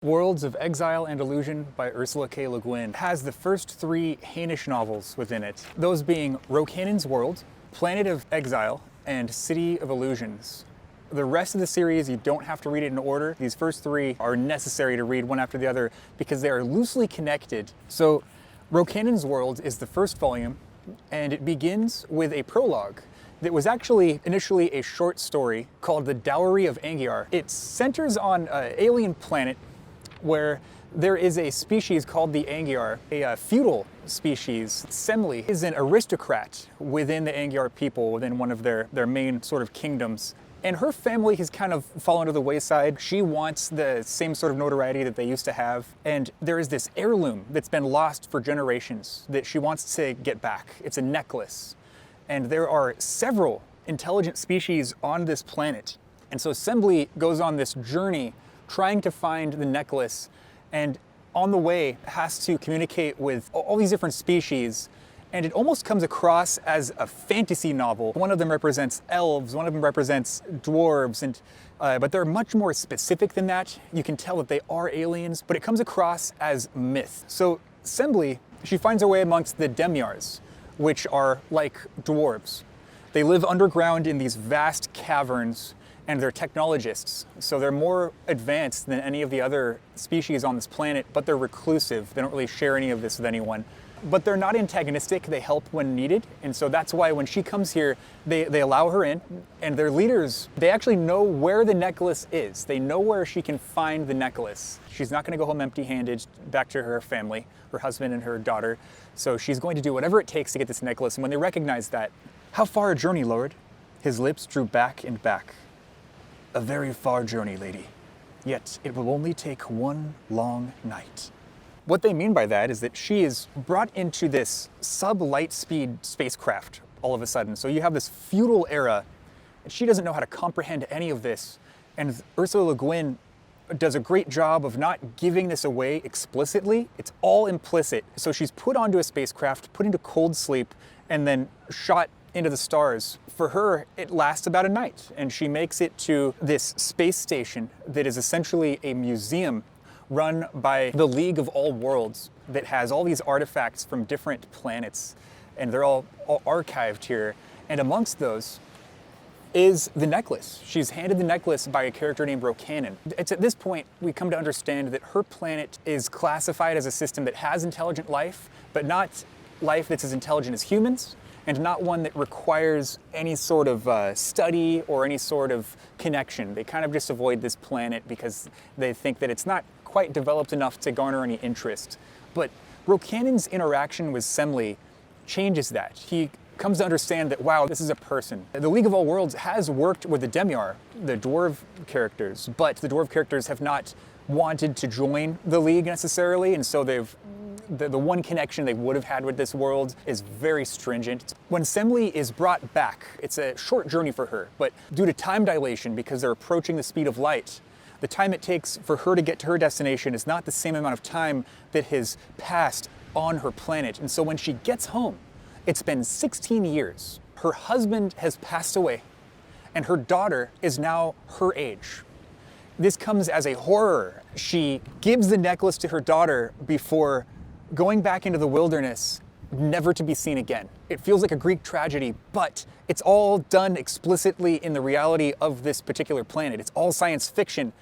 Worlds of Exile and Illusion by Ursula K. Le Guin has the first three Hainis novels within it, those being Rocannon's World, Planet of Exile, and City of Illusions. The rest of the series, you don't have to read it in order. These first three are necessary to read one after the other because they are loosely connected. So Rocannon's World is the first volume, and it begins with a prologue that was actually initially a short story called The Dowry of Angiar. It centers on an alien planet where there is a species called the Angiar, a feudal species. Semli is an aristocrat within the Angiar people, within one of their main sort of kingdoms. And her family has kind of fallen to the wayside. She wants the same sort of notoriety that they used to have. And there is this heirloom that's been lost for generations that she wants to get back. It's a necklace. And there are several intelligent species on this planet. And so Semli goes on this journey trying to find the necklace, and on the way has to communicate with all these different species, and it almost comes across as a fantasy novel. One of them represents elves, one of them represents dwarves, and but they're much more specific than that. You can tell that they are aliens, but it comes across as myth. So Semli, she finds her way amongst the Demyars, which are like dwarves. They live underground in these vast caverns, and they're technologists, so they're more advanced than any of the other species on this planet, but they're reclusive. They don't really share any of this with anyone. But they're not antagonistic, they help when needed, and so that's why when she comes here, they allow her in, and their leaders, they actually know where the necklace is. They know where she can find the necklace. She's not gonna go home empty-handed back to her family, her husband and her daughter, so she's going to do whatever it takes to get this necklace, and when they recognize that, "How far a journey, Lord?" His lips drew back and back. "A very far journey, lady. Yet it will only take one long night." What they mean by that is that she is brought into this sub-light speed spacecraft all of a sudden. So you have this feudal era, and she doesn't know how to comprehend any of this. And Ursula Le Guin does a great job of not giving this away explicitly. It's all implicit. So she's put onto a spacecraft, put into cold sleep, and then shot into the stars. For her, it lasts about a night, and she makes it to this space station that is essentially a museum run by the League of All Worlds that has all these artifacts from different planets, and they're all archived here. And amongst those is the necklace. She's handed the necklace by a character named Rocannon. It's at this point we come to understand that her planet is classified as a system that has intelligent life, but not life that's as intelligent as humans, and not one that requires any sort of study or any sort of connection. They kind of just avoid this planet because they think that it's not quite developed enough to garner any interest. But Rocannon's interaction with Semli changes that. He comes to understand that, wow, this is a person. The League of All Worlds has worked with the Demyar, the dwarf characters, but the dwarf characters have not wanted to join the League necessarily, and so the one connection they would have had with this world is very stringent. When Semli is brought back, it's a short journey for her, but due to time dilation, because they're approaching the speed of light, the time it takes for her to get to her destination is not the same amount of time that has passed on her planet. And so when she gets home, it's been 16 years. Her husband has passed away, and her daughter is now her age. This comes as a horror. She gives the necklace to her daughter before going back into the wilderness, never to be seen again. It feels like a Greek tragedy, but it's all done explicitly in the reality of this particular planet. It's all science fiction.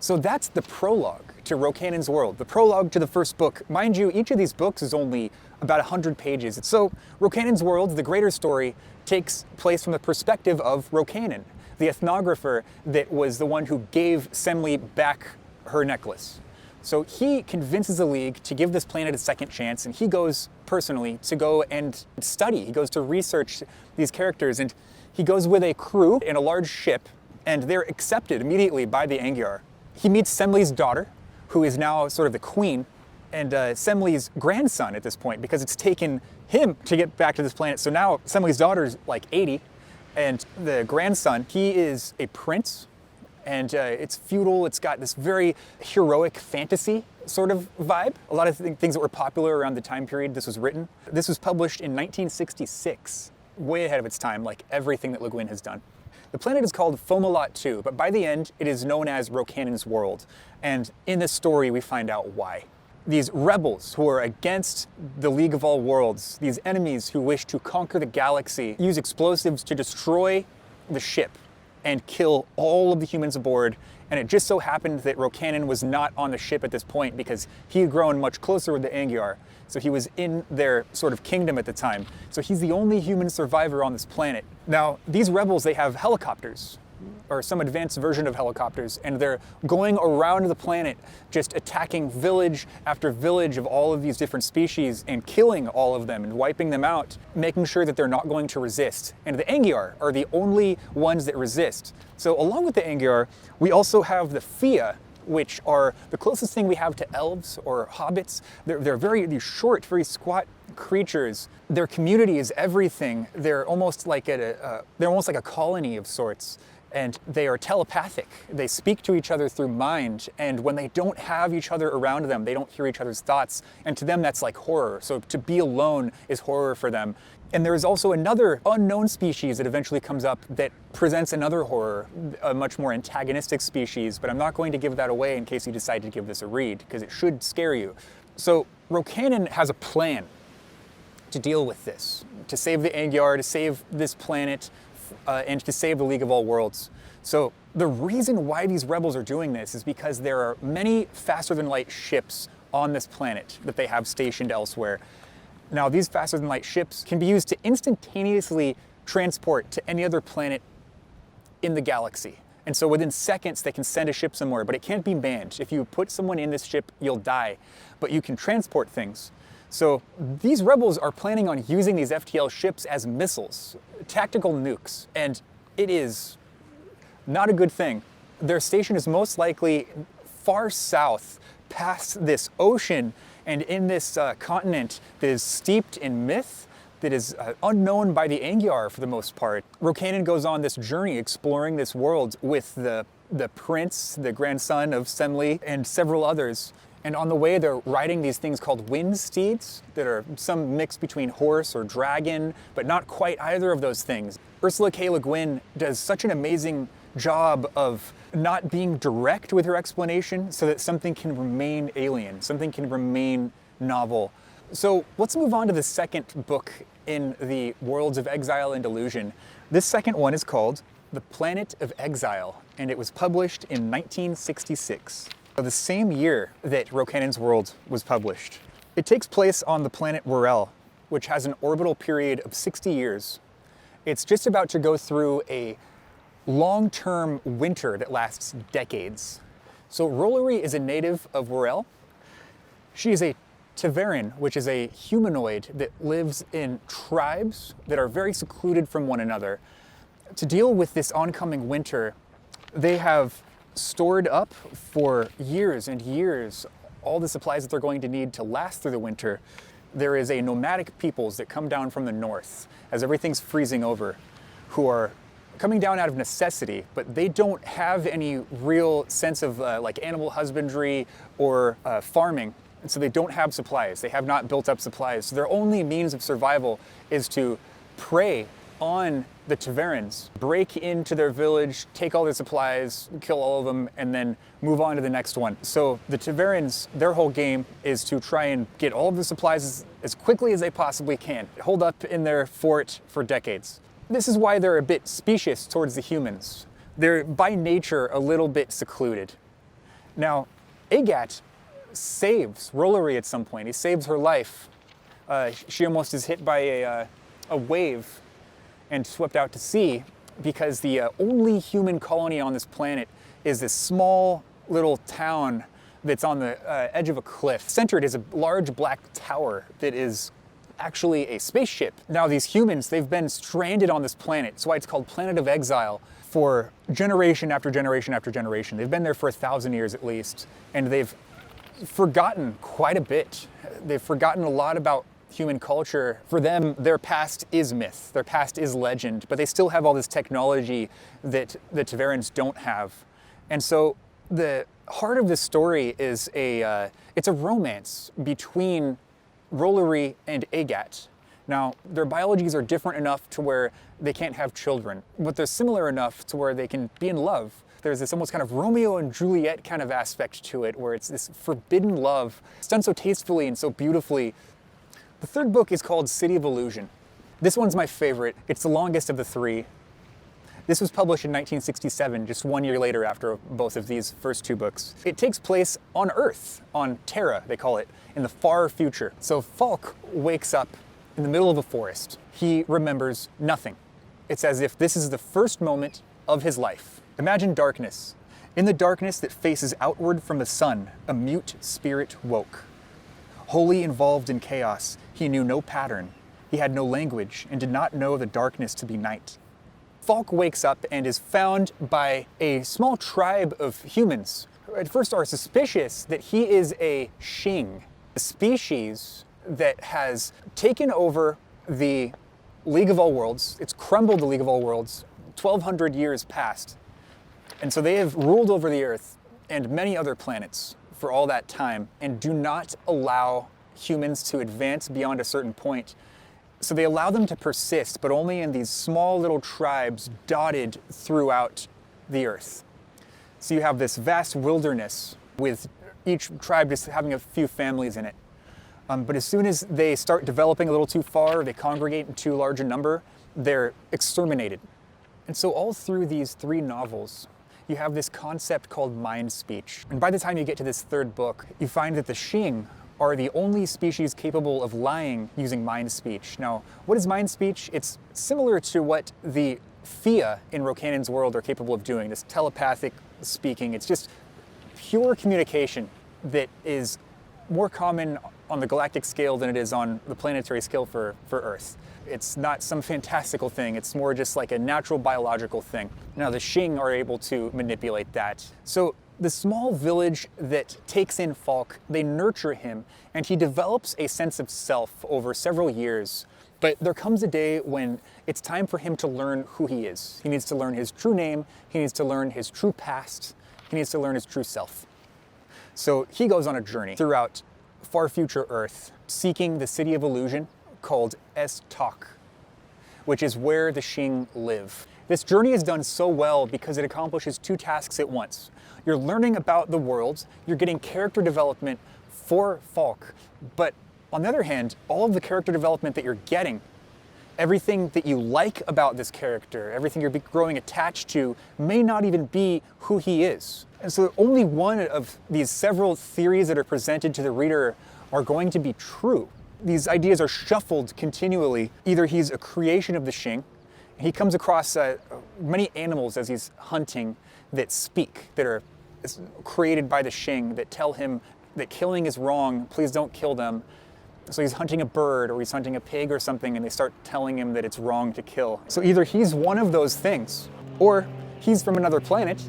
So that's the prologue to Rocannon's World, the prologue to the first book. Mind you, each of these books is only about 100 pages. So Rocannon's World, the greater story, takes place from the perspective of Rocannon, the ethnographer that was the one who gave Semli back her necklace. So he convinces the League to give this planet a second chance, and he goes personally to go and study. He goes to research these characters, and he goes with a crew in a large ship, and they're accepted immediately by the Angiar. He meets Semli's daughter, who is now sort of the queen, and Semli's grandson at this point, because it's taken him to get back to this planet. So now Semli's daughter's like 80, and the grandson, he is a prince, and it's feudal. It's got this very heroic fantasy sort of vibe. A lot of things that were popular around the time period this was written. This was published in 1966, way ahead of its time, like everything that Le Guin has done. The planet is called Fomalhaut 2, but by the end, it is known as Rocannon's world. And in this story, we find out why. These rebels who are against the League of All Worlds, these enemies who wish to conquer the galaxy, use explosives to destroy the ship and kill all of the humans aboard. And it just so happened that Rocannon was not on the ship at this point because he had grown much closer with the Angiar. So he was in their sort of kingdom at the time. So he's the only human survivor on this planet. Now, these rebels, they have helicopters, or some advanced version of helicopters, and they're going around the planet just attacking village after village of all of these different species and killing all of them and wiping them out, making sure that they're not going to resist. And the Angiar are the only ones that resist. So along with the Angiar, we also have the Fia, which are the closest thing we have to elves or hobbits. They're these short, very squat creatures. Their community is everything. They're almost like a colony of sorts. And they are telepathic. They speak to each other through mind, and when they don't have each other around them, they don't hear each other's thoughts, and to them that's like horror. So to be alone is horror for them. And there is also another unknown species that eventually comes up that presents another horror, a much more antagonistic species, but I'm not going to give that away in case you decide to give this a read, because it should scare you. So Rocannon has a plan to deal with this, to save the Angiar, to save this planet, and to save the League of All Worlds. So the reason why these rebels are doing this is because there are many faster-than-light ships on this planet that they have stationed elsewhere. Now, these faster-than-light ships can be used to instantaneously transport to any other planet in the galaxy. And so within seconds, they can send a ship somewhere, but it can't be manned. If you put someone in this ship, you'll die. But you can transport things. So these rebels are planning on using these FTL ships as missiles, tactical nukes, and it is not a good thing. Their station is most likely far south, past this ocean, and in this continent that is steeped in myth, that is unknown by the Angiar for the most part. Rocannon goes on this journey exploring this world with the prince, the grandson of Semli, and several others. And on the way, they're riding these things called wind steeds that are some mix between horse or dragon, but not quite either of those things. Ursula K. Le Guin does such an amazing job of not being direct with her explanation so that something can remain alien, something can remain novel. So let's move on to the second book in the worlds of Exile and Illusion. This second one is called The Planet of Exile, and it was published in 1966. The same year that Rocannon's world was published. It takes place on the planet Worrell, which has an orbital period of 60 years. It's just about to go through a long-term winter that lasts decades. So Rollery is a native of Worrell. She is a Taveran, which is a humanoid that lives in tribes that are very secluded from one another. To deal with this oncoming winter, they have stored up for years and years all the supplies that they're going to need to last through the winter. There is a nomadic peoples that come down from the north as everything's freezing over, who are coming down out of necessity, but they don't have any real sense of like animal husbandry or farming, and so they don't have supplies. They have not built up supplies. So their only means of survival is to prey on the Taverans, break into their village, take all their supplies, kill all of them, and then move on to the next one. So the Taverans, their whole game is to try and get all of the supplies as quickly as they possibly can, hold up in their fort for decades. This is why they're a bit specious towards the humans. They're by nature a little bit secluded. Now, Agat saves Rollery at some point. He saves her life. She almost is hit by a wave and swept out to sea because the only human colony on this planet is this small little town that's on the edge of a cliff. Centered is a large black tower that is actually a spaceship. Now these humans, they've been stranded on this planet. That's why it's called Planet of Exile for generation after generation after generation. They've been there for 1,000 years at least, and they've forgotten quite a bit. They've forgotten a lot about human culture. For them, their past is myth, their past is legend, but they still have all this technology that the Taverans don't have. And so the heart of the story is it's a romance between Rollery and Agat. Now, their biologies are different enough to where they can't have children, but they're similar enough to where they can be in love. There's this almost kind of Romeo and Juliet kind of aspect to it, where it's this forbidden love. It's done so tastefully and so beautifully. The third book is called City of Illusion. This one's my favorite. It's the longest of the three. This was published in 1967, just 1 year later after both of these first two books. It takes place on Earth, on Terra, they call it, in the far future. So Falk wakes up in the middle of a forest. He remembers nothing. It's as if this is the first moment of his life. Imagine darkness. In the darkness that faces outward from the sun, a mute spirit woke. Wholly involved in chaos, he knew no pattern. He had no language and did not know the darkness to be night. Falk wakes up and is found by a small tribe of humans who at first are suspicious that he is a Shing, a species that has taken over the League of All Worlds. It's crumbled the League of All Worlds 1,200 years past. And so they have ruled over the Earth and many other planets for all that time and do not allow humans to advance beyond a certain point. So they allow them to persist, but only in these small little tribes dotted throughout the Earth. So you have this vast wilderness with each tribe just having a few families in it. But as soon as they start developing a little too far, they congregate in too large a number, they're exterminated. And so all through these three novels, you have this concept called mind speech. And by the time you get to this third book, you find that the Shing are the only species capable of lying using mind speech. Now, what is mind speech? It's similar to what the Fia in Rocannon's world are capable of doing, this telepathic speaking. It's just pure communication that is more common on the galactic scale than it is on the planetary scale for Earth. It's not some fantastical thing, it's more just like a natural biological thing. Now the Shing are able to manipulate that. So the small village that takes in Falk, they nurture him, and he develops a sense of self over several years. But there comes a day when it's time for him to learn who he is. He needs to learn his true name, he needs to learn his true past, he needs to learn his true self. So he goes on a journey throughout far future Earth, seeking the City of Illusion called Estok, which is where the Shing live. This journey is done so well because it accomplishes two tasks at once. You're learning about the world, you're getting character development for Falk, but on the other hand, all of the character development that you're getting, everything that you like about this character, everything you're growing attached to, may not even be who he is. And so only one of these several theories that are presented to the reader are going to be true. These ideas are shuffled continually. Either he's a creation of the Shing, he comes across many animals as he's hunting that speak, that are created by the Shing, that tell him that killing is wrong, please don't kill them. So he's hunting a bird or he's hunting a pig or something, and they start telling him that it's wrong to kill. So either he's one of those things, or he's from another planet.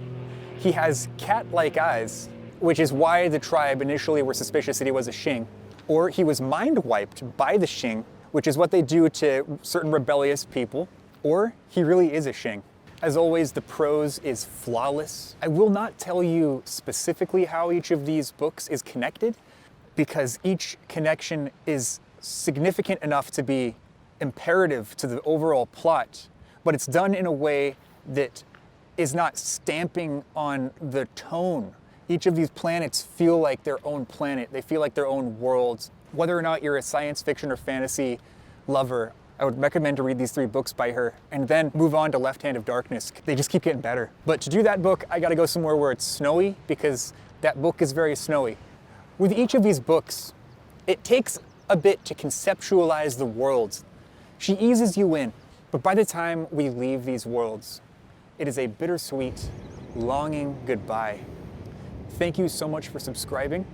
He has cat-like eyes, which is why the tribe initially were suspicious that he was a Shing. Or he was mind-wiped by the Shing, which is what they do to certain rebellious people. Or he really is a Shing. As always, the prose is flawless. I will not tell you specifically how each of these books is connected, because each connection is significant enough to be imperative to the overall plot, but it's done in a way that is not stamping on the tone. Each of these planets feel like their own planet. They feel like their own worlds. Whether or not you're a science fiction or fantasy lover, I would recommend to read these three books by her and then move on to Left Hand of Darkness. They just keep getting better. But to do that book, I gotta go somewhere where it's snowy, because that book is very snowy. With each of these books, it takes a bit to conceptualize the worlds. She eases you in, but by the time we leave these worlds, it is a bittersweet, longing goodbye. Thank you so much for subscribing.